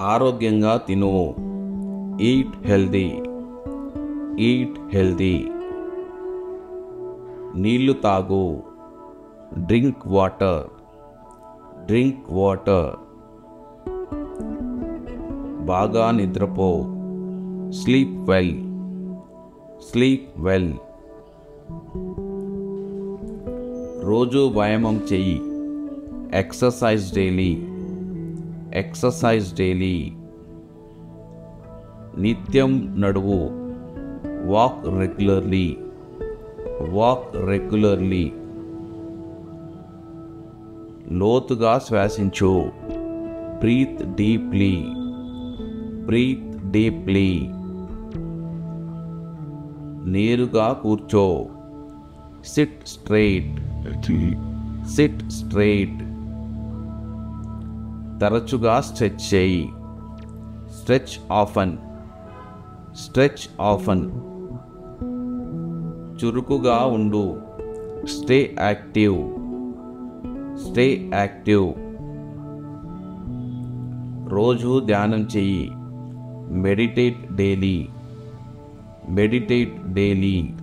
ఆరోగ్యంగా తిను. Eat healthy. Eat healthy. నీళ్లు తాగు. Drink water. Drink water. బాగా నిద్రపో. Sleep well. Sleep well. రోజు వ్యాయామం చెయ్యి. Exercise daily. Exercise daily. నిత్యం నడువు. Walk regularly. Walk regularly. లోతుగా శ్వాసించు. Breathe deeply. Breathe deeply. నేరుగా కూర్చో. Sit straight. Sit straight. తరచుగా స్ట్రెచ్ చేయి. Stretch often. Stretch often. చురుకుగా ఉండు. Stay active. Stay active. రోజు ధ్యానం చెయ్యి. Meditate daily. Meditate daily.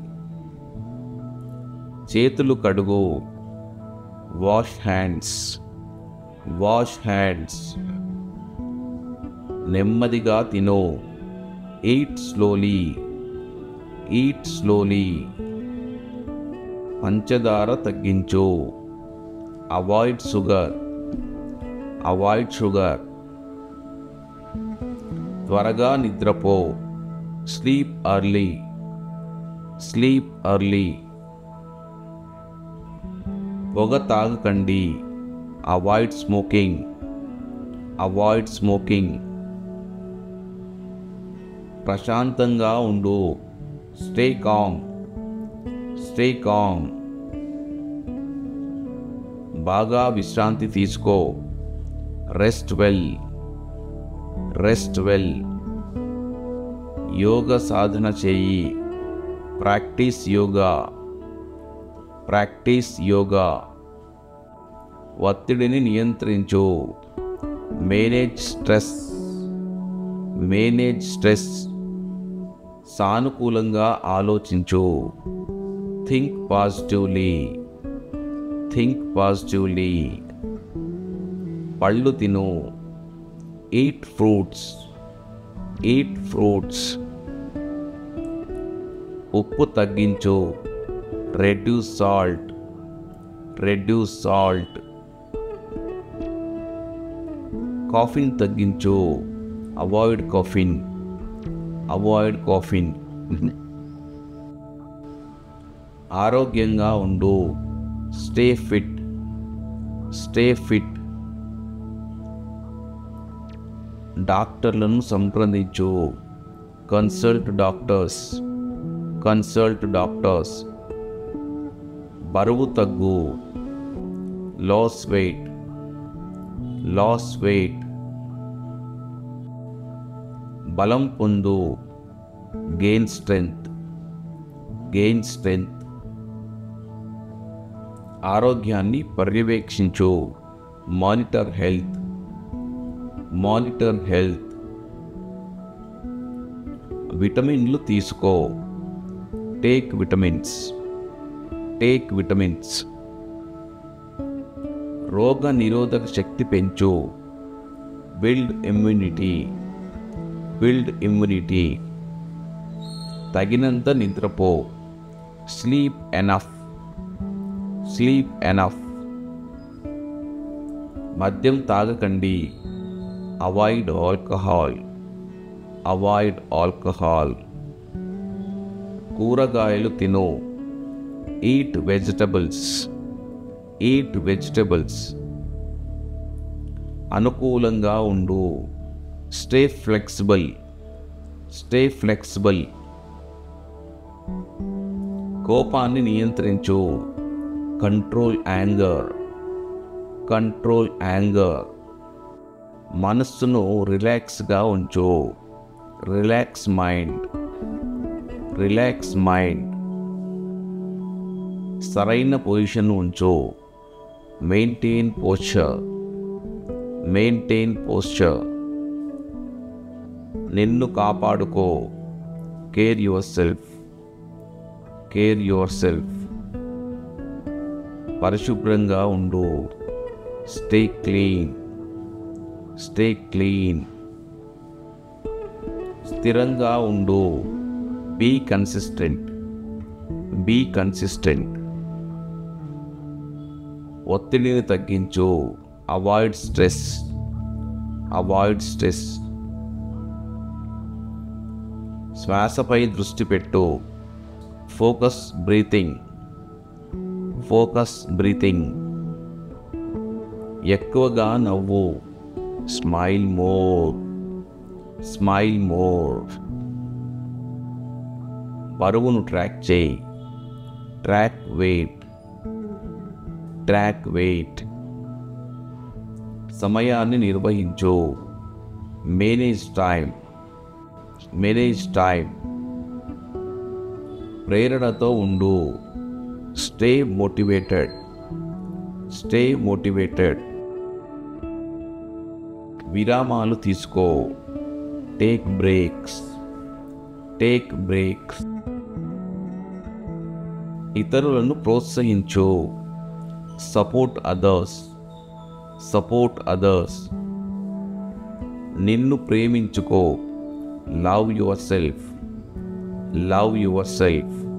చేతులు కడుగు. Wash hands. Wash hands. నెమ్మదిగా తిను. Eat slowly. Eat slowly. పంచదార తగ్గించు. Avoid sugar. Avoid sugar. త్వరగా నిద్రపో. Sleep early. Sleep early. పొగ తాగకండి. Avoid smoking. Avoid smoking. ప్రశాంతంగా ఉండు. Stay calm. Stay calm. బాగా విశ్రాంతి తీసుకో. Rest well. Rest well. యోగ సాధన చేయి. ప్రాక్టీస్ యోగా. ప్రాక్టీస్ యోగా. ఒత్తిడిని నియంత్రించు. Manage stress. Manage stress. సానుకూలంగా ఆలోచించు. Think positively. Think positively. పళ్ళు తిను. Eat fruits. Eat fruits. ఉప్పు తగ్గించు. Reduce salt. Reduce salt. Caffeine తగ్గించు. Avoid coffin. Avoid caffeine. ఆరోగ్యంగా ఉండు. స్టే ఫిట్. స్టే ఫిట్. డాక్టర్లను సంప్రదించు. Consult doctors. Consult doctors. బరువు తగ్గు. Loss weight. Loss weight. బలం పొందు. Gain strength. Gain strength. ఆరోగ్యాన్ని పర్యవేక్షించు. Monitor health. Monitor health. విటమిన్లు తీసుకో. Take vitamins. Take vitamins. రోగ నిరోధక శక్తి పెంచు. Build immunity. Build immunity. తగినంత నిద్రపో. Sleep enough. Sleep enough. మద్యం తాగకండి. Avoid alcohol. Avoid alcohol. కూరగాయలు తిను. Eat vegetables. Eat vegetables. అనుకూలంగా ఉండు. Stay flexible. Stay flexible. కోపాన్ని నియంత్రించు. Control anger. Control anger. మనస్సును రిలాక్స్గా ఉంచు. Relax mind. Relax mind. సరైన పొజిషన్ ఉంచు. Maintain posture. Maintain posture. నిన్ను కాపాడుకో. Care yourself. Care yourself. పరిశుభ్రంగా ఉండు. Stay clean. Stay clean. స్థిరంగా ఉండు. Be consistent. Be consistent. ఒత్తిడిని తగ్గించు. Avoid stress. Avoid stress. శ్వాసపై దృష్టి పెట్టు. Focus breathing. Focus breathing. ఎక్కువగా నవ్వు. Smile more. Smile more. బరువును ట్రాక్ చేయి. Track weight. Track weight. సమయాన్ని నిర్వహించు. Manage time. Manage time. ప్రేరణతో ఉండు. Stay motivated. Stay motivated. విరామాలు తీసుకో. Take breaks. Take breaks. ఇతరులను ప్రోత్సహించు. Support others. Support others. నిన్ను ప్రేమించుకో. Love yourself. Love your self.